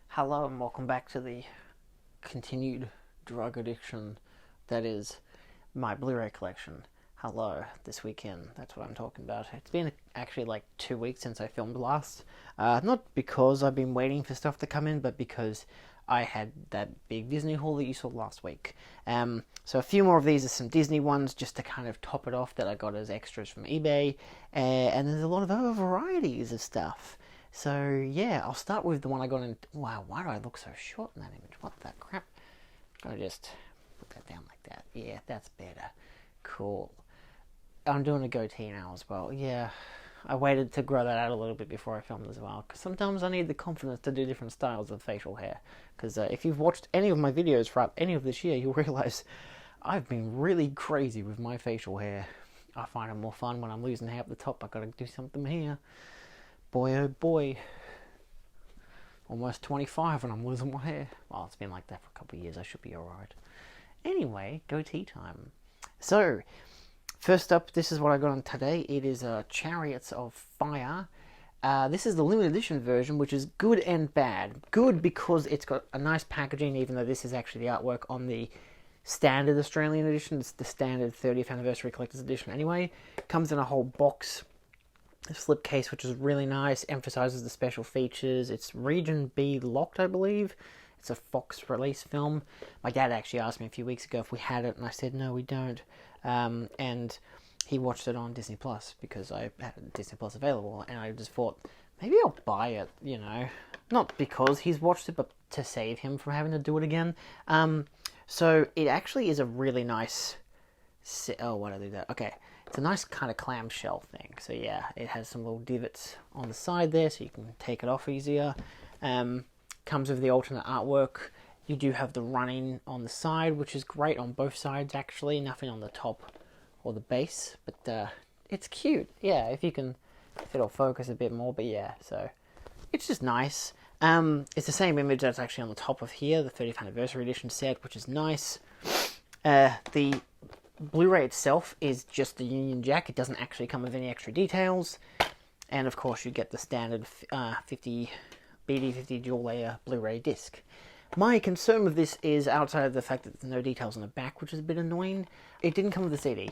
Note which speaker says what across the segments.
Speaker 1: Hello and welcome back to the continued drug addiction that is my Blu-ray collection. Hello, this weekend, that's what I'm talking about. It's been actually like 2 weeks since I filmed last. Not because I've been waiting for stuff to come in, but because I had that big Disney haul that you saw last week. So a few more of these are some Disney ones just to kind of top it off that I got as extras from eBay. And there's a lot of other varieties of stuff. So yeah, I'll start with the one I got in. Wow, why do I look so short in that image? What the crap? I'll just put that down like that. Yeah, that's better. Cool. I'm doing a goatee now as well. Yeah, I waited to grow that out a little bit before I filmed as well, because sometimes I need the confidence to do different styles of facial hair. Because if you've watched any of my videos throughout any of this year, you'll realise I've been really crazy with my facial hair. I find it more fun when I'm losing hair up the top. I've got to do something here. Boy oh boy, almost 25 and I'm losing my hair. Well, it's been like that for a couple of years, I should be alright. Anyway, goatee time. So, first up, this is what I got on today. It is Chariots of Fire. This is the limited edition version, which is good and bad. Good because it's got a nice packaging, even though this is actually the artwork on the standard Australian edition. It's the standard 30th anniversary collector's edition anyway. It comes in a whole box. A slipcase, which is really nice, emphasizes the special features. It's Region B locked, I believe. It's a Fox release film. My dad actually asked me a few weeks ago if we had it, and I said no, we don't. And he watched it on Disney Plus because I had Disney Plus available, and I just thought maybe I'll buy it. You know, not because he's watched it, but to save him from having to do it again. So it actually is a really nice. Oh, why did I do that? Okay. It's a nice kind of clamshell thing. So yeah, it has some little divots on the side there so you can take it off easier. Comes with the alternate artwork. You do have the running on the side, which is great on both sides actually. Nothing on the top or the base, but it's cute. Yeah, if it'll focus a bit more, but yeah, so it's just nice. It's the same image that's actually on the top of here, the 30th anniversary edition set, which is nice. The Blu-ray itself is just the Union Jack. It doesn't actually come with any extra details. And of course you get the standard BD50 dual layer Blu-ray disc. My concern with this is, outside of the fact that there's no details on the back, which is a bit annoying, it didn't come with a CD.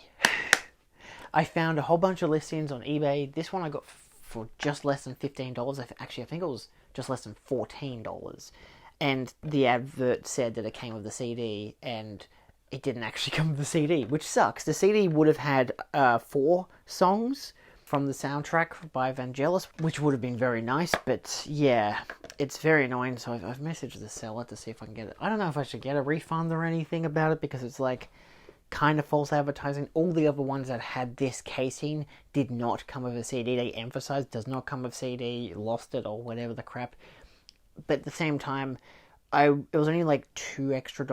Speaker 1: I found a whole bunch of listings on eBay. This one I got for just less than $15. Actually, I think it was just less than $14. And the advert said that it came with the CD, and it didn't actually come with the CD, which sucks. The CD would have had 4 songs from the soundtrack by Vangelis, which would have been very nice, but yeah, it's very annoying, so I've messaged the seller to see if I can get it. I don't know if I should get a refund or anything about it, because it's like kind of false advertising. All the other ones that had this casing did not come with a CD. They emphasized does not come with CD, lost it, or whatever the crap. But at the same time, it was only like $2 extra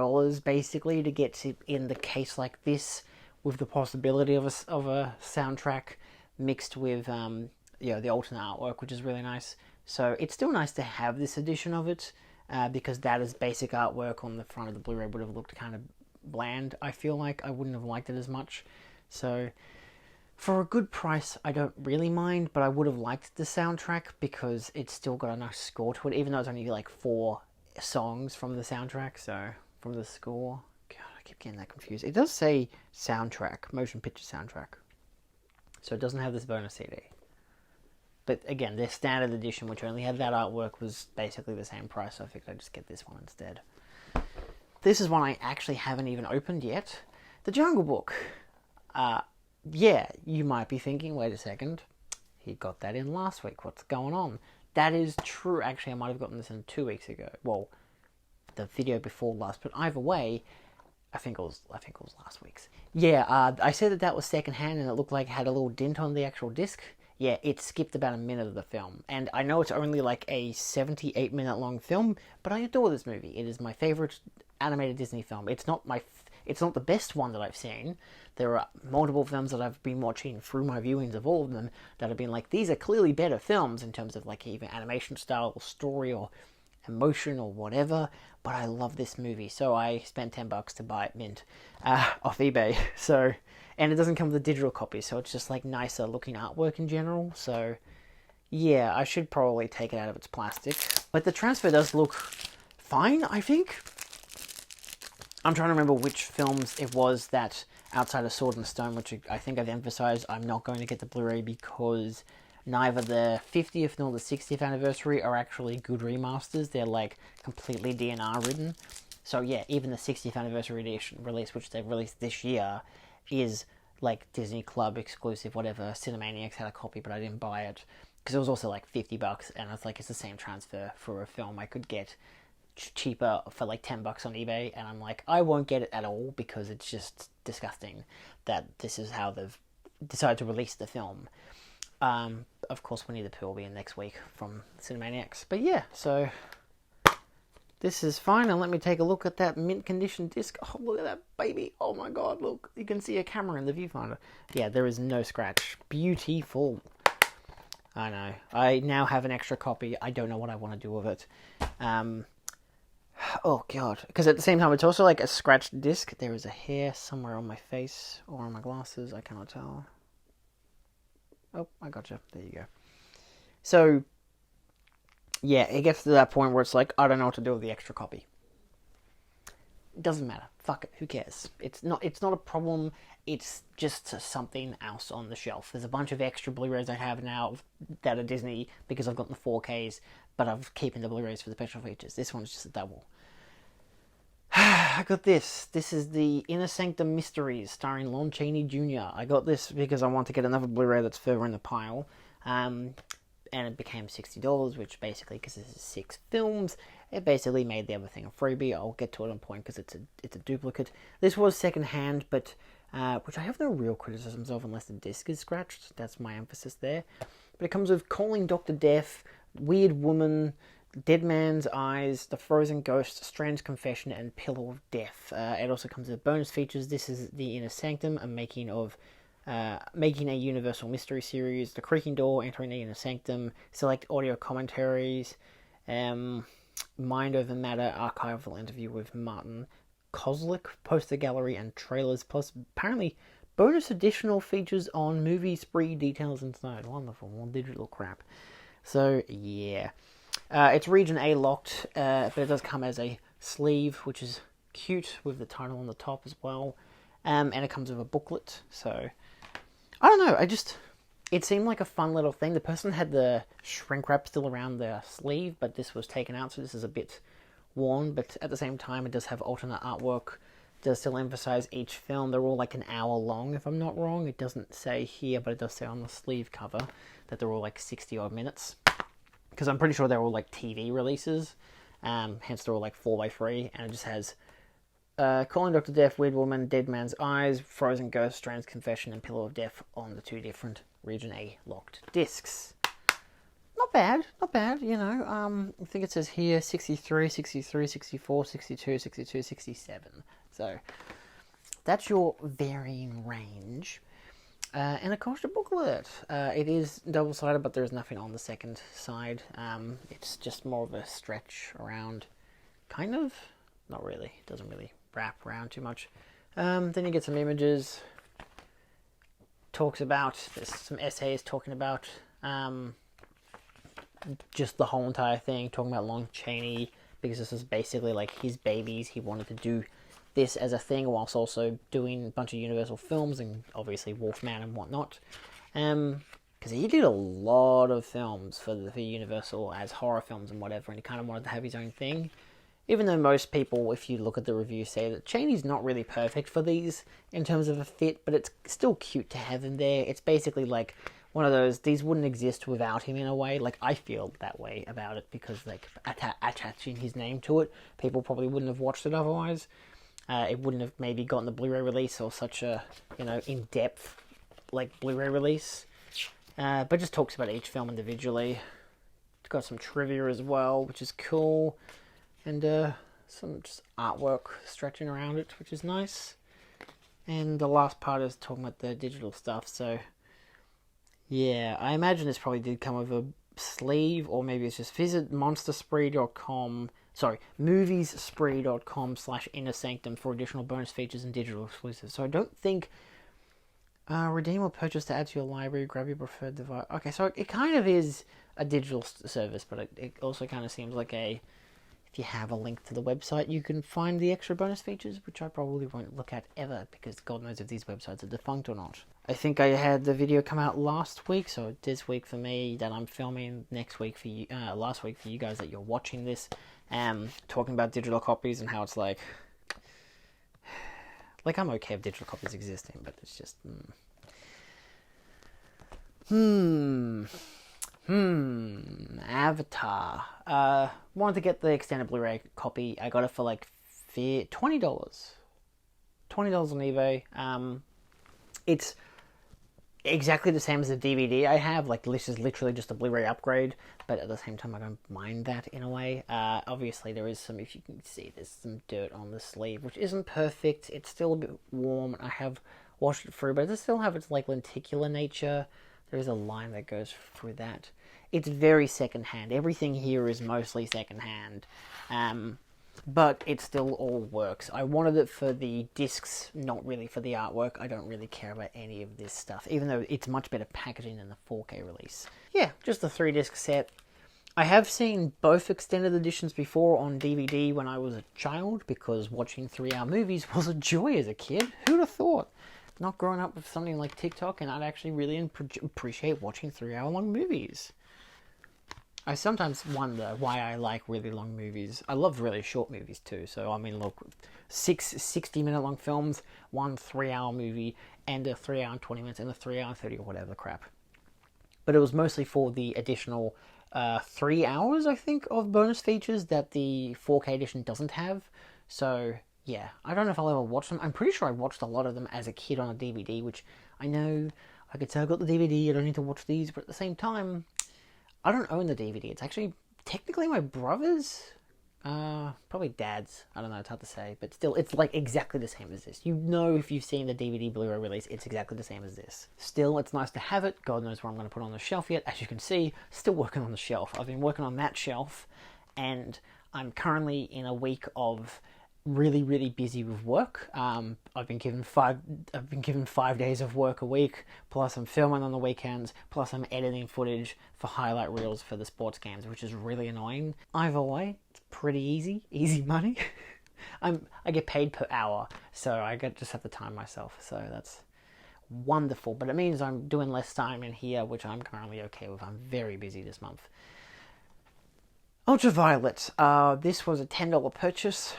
Speaker 1: basically to get in the case like this, with the possibility of a soundtrack mixed with the alternate artwork, which is really nice. So it's still nice to have this edition of it, because that is basic artwork on the front of the Blu-ray would have looked kind of bland. I feel like I wouldn't have liked it as much. So for a good price, I don't really mind, but I would have liked the soundtrack because it's still got a nice score to it, even though it's only like 4 songs from the soundtrack, so from the score. God, I keep getting that confused. It does say soundtrack, motion picture soundtrack, so it doesn't have this bonus CD. But again, their standard edition, which only had that artwork, was basically the same price, so I figured I'd just get this one instead. This is one I actually haven't even opened yet. The Jungle Book. Yeah, you might be thinking, wait a second, he got that in last week, what's going on? That is true. Actually, I might have gotten this in 2 weeks ago. Well, the video before last, but either way, I think it was last week's. Yeah, I said that was secondhand, and it looked like it had a little dent on the actual disc. Yeah, it skipped about a minute of the film, and I know it's only like a 78-minute long film, but I adore this movie. It is my favorite animated Disney film. It's not the best one that I've seen. There are multiple films that I've been watching through my viewings of all of them that have been like, these are clearly better films in terms of like even animation style or story or emotion or whatever, but I love this movie, so I spent $10 to buy it mint off eBay. So, and it doesn't come with a digital copy, so it's just like nicer looking artwork in general. So Yeah, I should probably take it out of its plastic. But the transfer does look fine, I think. I'm trying to remember which films it was that, outside of Sword and Stone, which I think I've emphasized, I'm not going to get the Blu-ray because neither the 50th nor the 60th anniversary are actually good remasters. They're like completely DNR written. So yeah, even the 60th anniversary edition release, which they released this year, is like Disney Club exclusive, whatever. Cinemaniacs had a copy, but I didn't buy it because it was also like $50, and it's like it's the same transfer for a film I could get cheaper for like $10 on eBay, and I'm like, I won't get it at all because it's just disgusting that this is how they've decided to release the film. Of course, Winnie the Pooh will be in next week from Cinemaniacs. But yeah, so this is fine, and let me take a look at that mint condition disc. Oh, look at that baby. Oh my god, look. You can see a camera in the viewfinder. Yeah, there is no scratch. Beautiful. I know. I now have an extra copy. I don't know what I want to do with it. Oh god, because at the same time it's also like a scratched disc. There is a hair somewhere on my face or on my glasses, I cannot tell. Oh, I gotcha. There you go. So yeah, it gets to that point where it's like, I don't know what to do with the extra copy. It doesn't matter. Fuck it. Who cares? It's not a problem. It's just something else on the shelf. There's a bunch of extra Blu-rays I have now that are Disney because I've got the 4Ks, but I'm keeping the Blu-rays for the special features. This one's just a double. I got this. This is the Inner Sanctum Mysteries starring Lon Chaney Jr. I got this because I want to get another Blu-ray that's further in the pile. And it became $60, which basically, because this is 6 films, it basically made the other thing a freebie. I'll get to it on point because it's a duplicate. This was second-hand, but which I have no real criticisms of unless the disc is scratched. That's my emphasis there. But it comes with Calling Dr. Death, Weird Woman, Dead Man's Eyes, The Frozen Ghost, Strange Confession, and Pillow of Death. It also comes with bonus features. This is the Inner Sanctum, a making a Universal Mystery Series, The Creaking Door, Entering the Inner Sanctum, select audio commentaries, Mind Over Matter archival interview with Martin Kozlik, poster gallery, and trailers, plus apparently bonus additional features on movie spree details inside. Wonderful, more digital crap. So yeah, it's region A locked, but it does come as a sleeve, which is cute with the title on the top as well, and it comes with a booklet. So I don't know, it seemed like a fun little thing. The person had the shrink wrap still around the sleeve, but this was taken out, so this is a bit worn, but at the same time it does have alternate artwork. It does still emphasize each film. They're all like an hour long, if I'm not wrong. It doesn't say here, but it does say on the sleeve cover that they're all like 60 odd minutes, because I'm pretty sure they're all like TV releases, hence they're all like 4x3, and it just has Calling Dr. Death, Weird Woman, Dead Man's Eyes, Frozen Ghost, Strange Confession, and Pillow of Death on the 2 different Region A locked discs. Not bad, you know. I think it says here 63, 63, 64, 62, 62, 67. So that's your varying range. And of course, the booklet. It is double-sided, but there's nothing on the second side. It's just more of a stretch around, kind of. Not really. It doesn't really wrap around too much. Then you get some images. There's some essays talking about just the whole entire thing, talking about Lon Chaney, because this is basically like his babies. He wanted to do this as a thing whilst also doing a bunch of Universal films and obviously Wolfman and whatnot. Because he did a lot of films for Universal as horror films and whatever, and he kind of wanted to have his own thing. Even though most people, if you look at the reviews, say that Chaney's not really perfect for these in terms of a fit, but it's still cute to have him there. It's basically like one of those, these wouldn't exist without him in a way. Like, I feel that way about it because, like, attaching his name to it, people probably wouldn't have watched it otherwise. It wouldn't have maybe gotten the Blu-ray release or such a, in-depth, like, Blu-ray release. But just talks about each film individually. It's got some trivia as well, which is cool. And some just artwork stretching around it, which is nice. And the last part is talking about the digital stuff, so yeah, I imagine this probably did come with a sleeve, or maybe it's just visit moviespree.com /Inner Sanctum for additional bonus features and digital exclusives. So I don't think Redeem or purchase to add to your library. Grab your preferred device. Okay, so it kind of is a digital service, but it also kind of seems like a... If you have a link to the website, you can find the extra bonus features, which I probably won't look at ever, because God knows if these websites are defunct or not. I think I had the video come out last week, so this week for me that I'm filming, next week for you, last week for you guys that you're watching this, talking about digital copies and how it's like I'm okay if digital copies existing, but it's just Avatar. Wanted to get the extended Blu-ray copy. I got it for like $20. $20 on eBay. It's exactly the same as the DVD I have. Like, this is literally just a Blu-ray upgrade, but at the same time I don't mind that in a way. Obviously there is some, if you can see, there's some dirt on the sleeve, which isn't perfect. It's still a bit warm. I have washed it through, but it does still have its like lenticular nature. There is a line that goes through that. It's very secondhand. Everything here is mostly secondhand. But it still all works. I wanted it for the discs, not really for the artwork. I don't really care about any of this stuff, even though it's much better packaging than the 4K release. Yeah, just a 3-disc set. I have seen both extended editions before on DVD when I was a child, because watching 3-hour movies was a joy as a kid. Who'd have thought? Not growing up with something like TikTok, and I'd actually really appreciate watching 3-hour-long movies. I sometimes wonder why I like really long movies. I love really short movies too. So, I mean, look, 6 60-minute long films, 1 3-hour movie, and a 3-hour and 20 minutes, and a 3-hour and 30 or whatever crap. But it was mostly for the additional 3 hours, I think, of bonus features that the 4K edition doesn't have. So, yeah, I don't know if I'll ever watch them. I'm pretty sure I watched a lot of them as a kid on a DVD, which I know I could say I've got the DVD, I don't need to watch these, but at the same time, I don't own the DVD. It's actually technically my brother's, probably dad's. I don't know, it's hard to say, but still, it's like exactly the same as this. You know, if you've seen the DVD Blu-ray release, it's exactly the same as this. Still, it's nice to have it. God knows where I'm going to put it on the shelf yet. As you can see, still working on the shelf. I've been working on that shelf, and I'm currently in a week of really busy with work. I've been given 5 days of work a week, plus I'm filming on the weekends, plus I'm editing footage for highlight reels for the sports games, which is really annoying. Either way, it's pretty easy money. I get paid per hour, so I just have to time myself, so that's wonderful. But it means I'm doing less time in here, which I'm currently okay with. I'm very busy this month. Ultraviolet. This was a $10 purchase.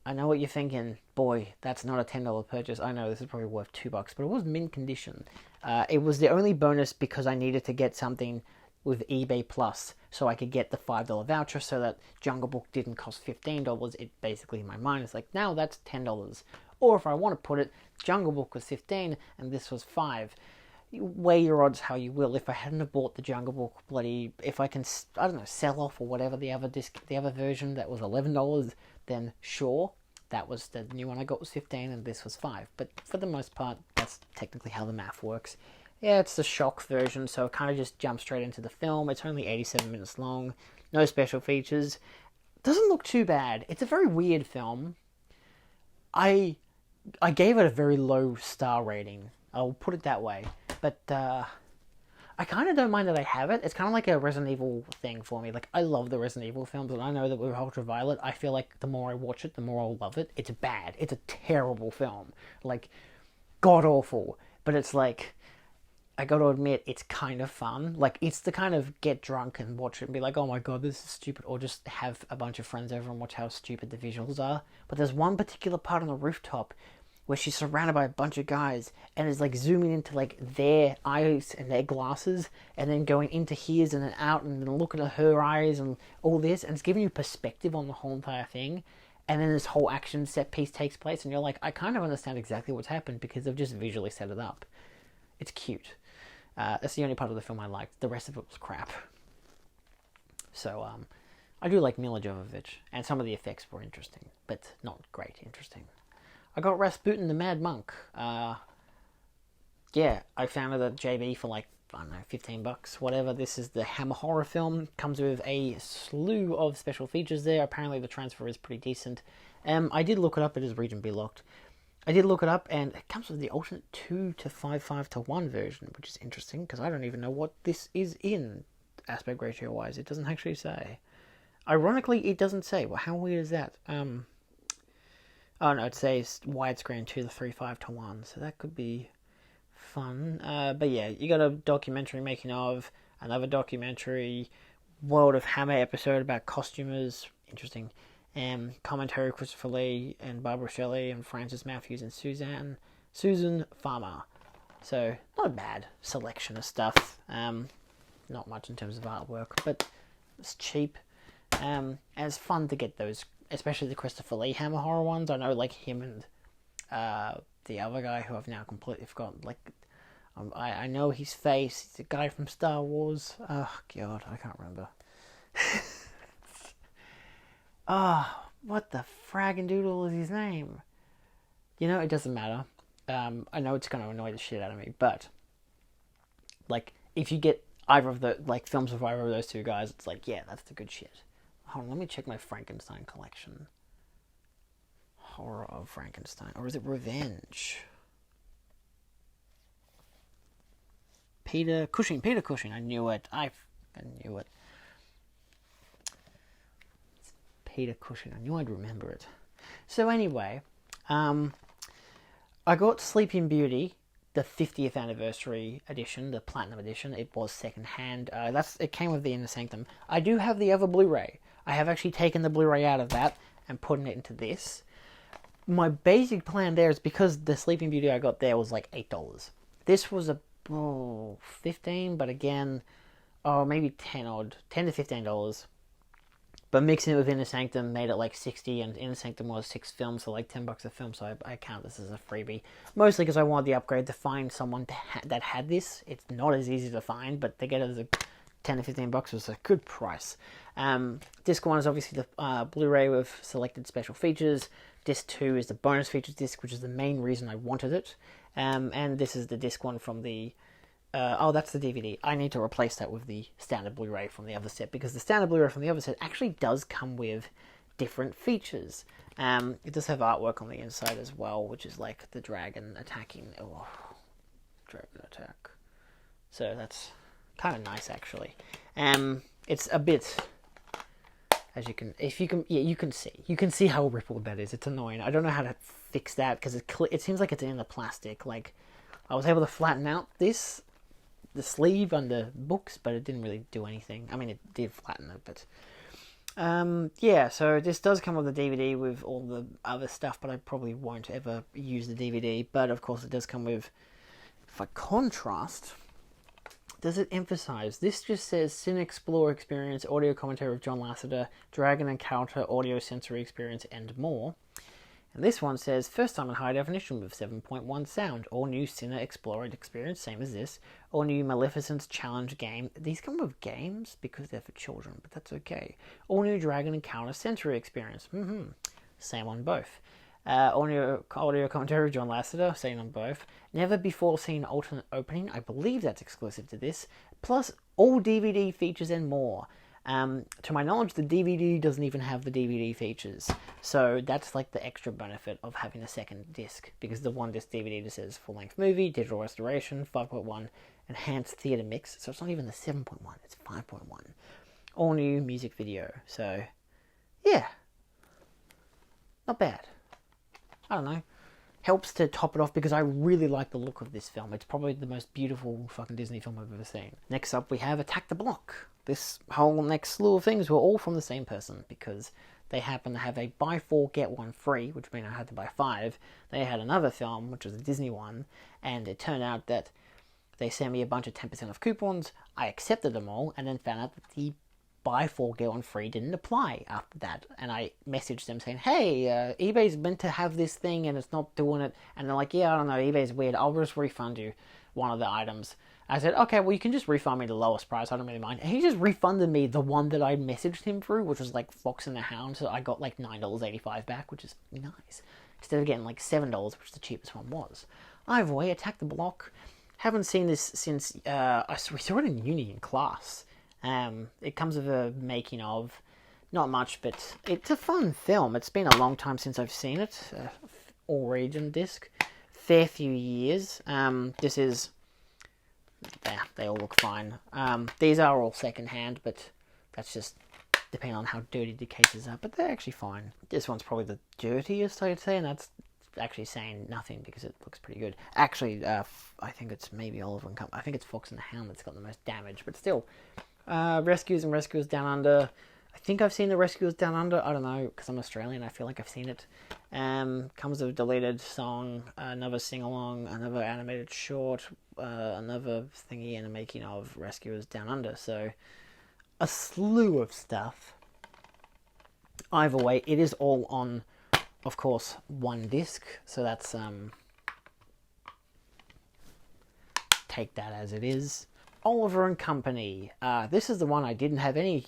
Speaker 1: I know what you're thinking. Boy, that's not a $10 purchase. I know this is probably worth $2, but it was mint condition. It was the only bonus because I needed to get something with eBay Plus so I could get the $5 voucher so that Jungle Book didn't cost $15. It basically, in my mind, is like, now that's $10. Or if I want to put it, Jungle Book was $15 and this was $5. You weigh your odds how you will. If I hadn't have bought the Jungle Book if I can, I don't know, sell off or whatever the other version that was $11, then sure, that was the new one I got was $15 and this was $5. But for the most part, that's technically how the math works. Yeah, it's the shock version, so it kind of just jumps straight into the film. It's only 87 minutes long, no special features. Doesn't look too bad. It's a very weird film. I gave it a very low star rating. I'll put it that way. But I kind of don't mind that I have it. It's kind of like a Resident Evil thing for me. Like, I love the Resident Evil films, and I know that with Ultraviolet, I feel like the more I watch it, the more I'll love it. It's bad. It's a terrible film. Like, god-awful. But it's like, I gotta admit, it's kind of fun. Like, it's the kind of get drunk and watch it and be like, oh my god, this is stupid. Or just have a bunch of friends over and watch how stupid the visuals are. But there's one particular part on the rooftop where she's surrounded by a bunch of guys and is like zooming into like their eyes and their glasses and then going into his and then out and then looking at her eyes and all this, and it's giving you perspective on the whole entire thing. And then this whole action set piece takes place and you're like, I kind of understand exactly what's happened because they've just visually set it up. It's cute. That's the only part of the film I liked. The rest of it was crap. So I do like Mila Jovovich, and some of the effects were interesting, but not great interesting. I got Rasputin the Mad Monk. Yeah, I found it at JB for like, I don't know, $15, whatever. This is the Hammer horror film. Comes with a slew of special features there. Apparently the transfer is pretty decent. I did look it up. It is Region B locked. I did look it up, and it comes with the alternate 2 to 5:5:1 version, which is interesting because I don't even know what this is in aspect ratio wise. It doesn't actually say. Ironically, it doesn't say. Well, how weird is that? Oh no, it says widescreen 2 to 3:5:1, so that could be fun. But yeah, you got a documentary making of, another documentary, World of Hammer episode about costumers, interesting. Commentary Christopher Lee and Barbara Shelley and Francis Matthews and Susan Farmer. So not a bad selection of stuff. Not much in terms of artwork, but it's cheap. And it's fun to get those, especially the Christopher Lee Hammer horror ones. I know, like him and the other guy who I've now completely forgotten. Like, I know his face. He's the guy from Star Wars. Oh God, I can't remember. What the fraggin' doodle is his name? You know, it doesn't matter. I know it's going to annoy the shit out of me, but like, if you get either of the films of either of those two guys, it's like, yeah, that's the good shit. Hold on, let me check my Frankenstein collection. Horror of Frankenstein, or is it Revenge? Peter Cushing. I knew it. I knew it. Peter Cushing. I knew I'd remember it. So anyway, I got Sleeping Beauty, the 50th anniversary edition, the Platinum edition. It was secondhand. It came with the Inner Sanctum. I do have the other Blu-ray. I have actually taken the Blu-ray out of that and putting it into this. My basic plan there is, because the Sleeping Beauty I got there was like $8. This was $15, but again, maybe $10 to $15. But mixing it with Inner Sanctum made it like $60, and Inner Sanctum was 6 films, so like $10 a film, so I count this as a freebie. Mostly because I wanted the upgrade to find someone that had this. It's not as easy to find, but to get it as a $10 to $15 was a good price. Disc 1 is obviously the Blu-ray with selected special features. Disc 2 is the bonus features disc, which is the main reason I wanted it. And this is the disc 1 from the... that's the DVD. I need to replace that with the standard Blu-ray from the other set, because the standard Blu-ray from the other set actually does come with different features. It does have artwork on the inside as well, which is like the dragon attacking. Dragon attack. So that's kind of nice, actually. It's a bit, as you can, you can see how rippled that is. It's annoying. I don't know how to fix that, because it seems like it's in the plastic. Like, I was able to flatten out the sleeve on the books, but it didn't really do anything. I mean, it did flatten it, but yeah, so this does come with a DVD with all the other stuff, but I probably won't ever use the DVD. But of course it does come with, for contrast, does it emphasize? This just says Cine Explore Experience, audio commentary of John Lasseter, Dragon Encounter, audio sensory experience, and more. And this one says, first time in high definition with 7.1 sound, all new Cine Explorer experience, same as this, all new Maleficent's challenge game. These come with games because they're for children, but that's okay. All new Dragon Encounter sensory experience, same on both. Audio commentary of John Lasseter, same on both. Never before seen alternate opening, I believe that's exclusive to this, plus all DVD features and more. To my knowledge, the DVD doesn't even have the DVD features, so that's like the extra benefit of having a second disc, because the one disc DVD just says full-length movie, digital restoration, 5.1, enhanced theater mix, so it's not even the 7.1, it's 5.1. All new music video, so yeah, not bad. I don't know. Helps to top it off, because I really like the look of this film. It's probably the most beautiful fucking Disney film I've ever seen. Next up, we have Attack the Block. This whole next slew of things were all from the same person, because they happen to have a buy 4, get 1 free, which meant I had to buy 5. They had another film, which was a Disney one, and it turned out that they sent me a bunch of 10% off coupons. I accepted them all, and then found out that the buy 4, get 1 free didn't apply after that. And I messaged them saying, hey, eBay's meant to have this thing and it's not doing it. And they're like, yeah, I don't know, eBay's weird, I'll just refund you one of the items. I said, okay, well, you can just refund me the lowest price, I don't really mind. And he just refunded me the one that I messaged him through, which was like Fox and the Hound, so I got like $9.85 back, which is nice, instead of getting like $7, which the cheapest one was. Either way, Attack the Block. Haven't seen this since we saw it in uni in class. It comes with a making of, not much, but it's a fun film. It's been a long time since I've seen it. all-region disc. Fair few years. This is... they all look fine. These are all second-hand, but that's just depending on how dirty the cases are. But they're actually fine. This one's probably the dirtiest, I'd say, and that's actually saying nothing because it looks pretty good. Actually, I think it's maybe Oliver and Company. I think it's Fox and the Hound that's got the most damage, but still. Rescuers and Rescuers Down Under. I think I've seen the Rescuers Down Under. I don't know, because I'm Australian. I feel like I've seen it. Comes with a deleted song, another sing-along, another animated short, another thingy and a making of Rescuers Down Under. So, a slew of stuff. Either way, it is all on, of course, one disc. So that's, take that as it is. Oliver and Company. This is the one I didn't have any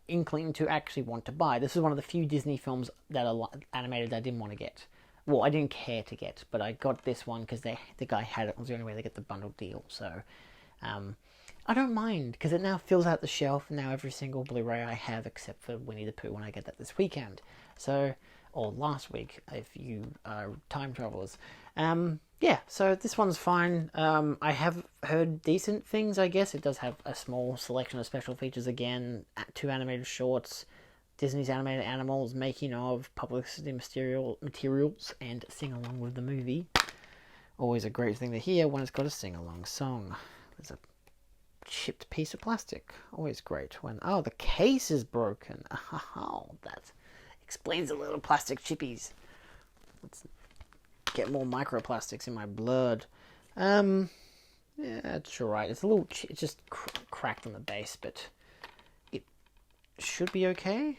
Speaker 1: inkling to actually want to buy. This is one of the few Disney films that are animated that I didn't want to get. Well, I didn't care to get, but I got this one because the guy had it. It was the only way to get the bundle deal. So, I don't mind, because it now fills out the shelf. Now every single Blu-ray I have, except for Winnie the Pooh when I get that this weekend. So, or last week, if you are time travelers. Yeah, so this one's fine. I have heard decent things, I guess. It does have a small selection of special features again, 2 animated shorts, Disney's animated animals, making of, publicity materials, and sing along with the movie. Always a great thing to hear when it's got a sing-along song. There's a chipped piece of plastic. Always great when, oh, the case is broken. Oh, that explains the little plastic chippies. Let's get more microplastics in my blood. Yeah, it's alright. It's a little, it's just cracked on the base, but it should be okay.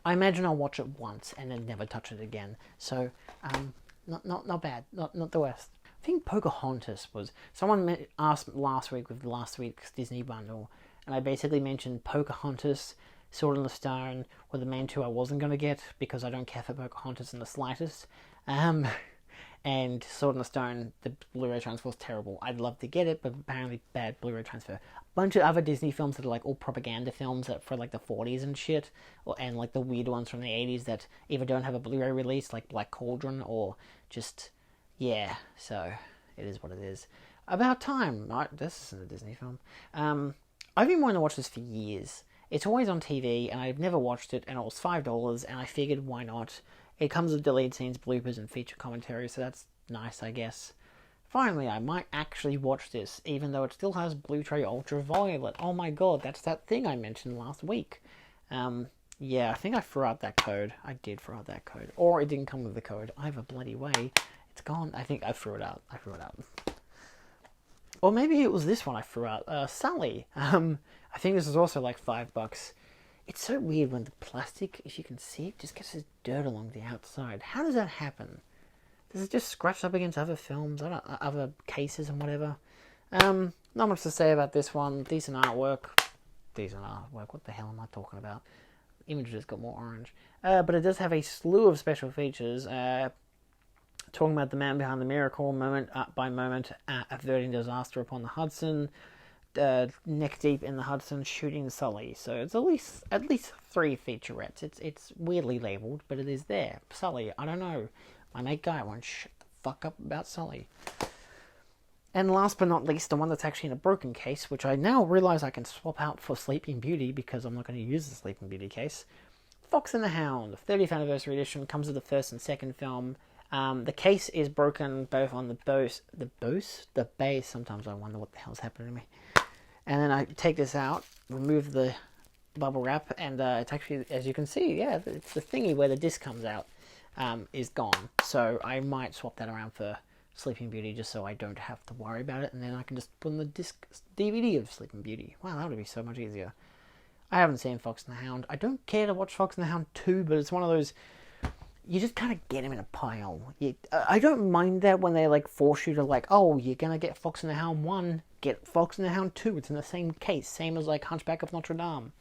Speaker 1: I imagine I'll watch it once and then never touch it again. So, not bad. Not the worst. I think Pocahontas was... Someone asked last week with last week's Disney bundle, and I basically mentioned Pocahontas, Sword in the Stone were the main 2 I wasn't going to get, because I don't care for Pocahontas in the slightest. And Sword in the Stone, the Blu-ray transfer was terrible. I'd love to get it, but apparently bad Blu-ray transfer. A bunch of other Disney films that are like all propaganda films that for like the 40s and shit, and like the weird ones from the 80s that either don't have a Blu-ray release, like Black Cauldron, or just... Yeah, so it is what it is. About time. Right, this isn't a Disney film. I've been wanting to watch this for years. It's always on TV, and I've never watched it, and it was $5, and I figured, why not? It comes with deleted scenes, bloopers, and feature commentary, so that's nice, I guess. Finally, I might actually watch this, even though it still has Blu-ray Ultraviolet. Oh my god, that's that thing I mentioned last week. Yeah, I think I threw out that code. I did throw out that code. Or it didn't come with the code. Either bloody way. It's gone. I think I threw it out. Or maybe it was this one I threw out. Sully. I think this is also like $5. It's so weird when the plastic, if you can see it, just gets this dirt along the outside. How does that happen? Does it just scratch up against other films, other cases and whatever? Not much to say about this one. Decent artwork. What the hell am I talking about? Image just got more orange. But it does have a slew of special features. Talking about the man behind the miracle, moment by moment, averting disaster upon the Hudson, neck deep in the Hudson, shooting Sully. So it's at least 3 featurettes. It's weirdly labelled, but it is there. Sully, I don't know. My mate Guy won't shut the fuck up about Sully. And last but not least, the one that's actually in a broken case, which I now realise I can swap out for Sleeping Beauty because I'm not going to use the Sleeping Beauty case. Fox and the Hound, 30th anniversary edition, comes with the first and second film. The case is broken both on the base. Sometimes I wonder what the hell's happening to me. And then I take this out, remove the bubble wrap, and it's actually, as you can see, yeah, it's the thingy where the disc comes out is gone. So I might swap that around for Sleeping Beauty just so I don't have to worry about it, and then I can just put on the disc DVD of Sleeping Beauty. Wow, that would be so much easier. I haven't seen Fox and the Hound. I don't care to watch Fox and the Hound 2, but it's one of those... You just kind of get them in a pile. I don't mind that when they like force you to like, oh, you're going to get Fox and the Hound 1, get Fox and the Hound 2. It's in the same case. Same as like Hunchback of Notre Dame.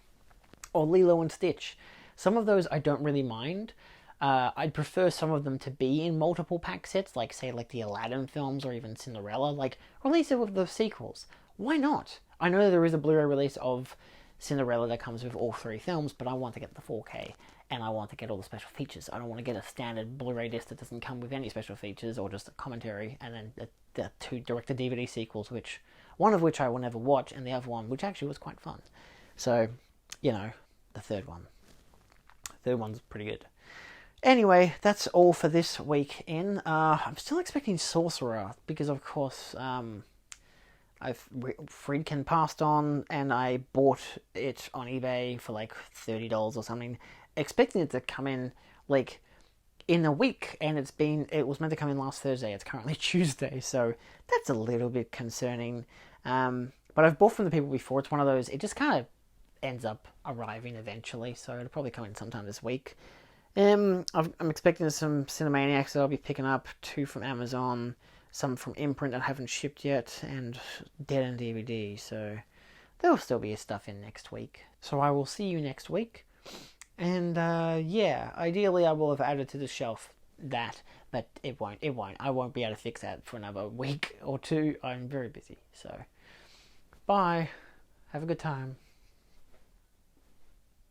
Speaker 1: Or Lilo and Stitch. Some of those I don't really mind. I'd prefer some of them to be in multiple pack sets, like say like the Aladdin films or even Cinderella. Like, release it with the sequels. Why not? I know there is a Blu-ray release of Cinderella that comes with all 3 films, but I want to get the 4K, and I want to get all the special features. I don't want to get a standard Blu-ray disc that doesn't come with any special features, or just a commentary, and then the 2 direct-to-DVD sequels, which one of which I will never watch, and the other one, which actually was quite fun. So, you know, the third one. The third one's pretty good. Anyway, that's all for this week in. I'm still expecting Sorcerer, because of course, Friedkin passed on, and I bought it on eBay for like $30 or something, expecting it to come in like in a week, and it was meant to come in last Thursday. It's currently Tuesday, so that's a little bit concerning. But I've bought from the people before. It's one of those, it just kind of ends up arriving eventually, so it'll probably come in sometime this week. I'm expecting some Cinemaniacs that I'll be picking up, 2 from Amazon, some from Imprint that haven't shipped yet, and Dead on DVD, so there'll still be stuff in next week. So I will see you next week, and yeah, ideally I will have added to the shelf that, but it won't. I won't be able to fix that for another week or 2. I'm very busy, so bye. Have a good time.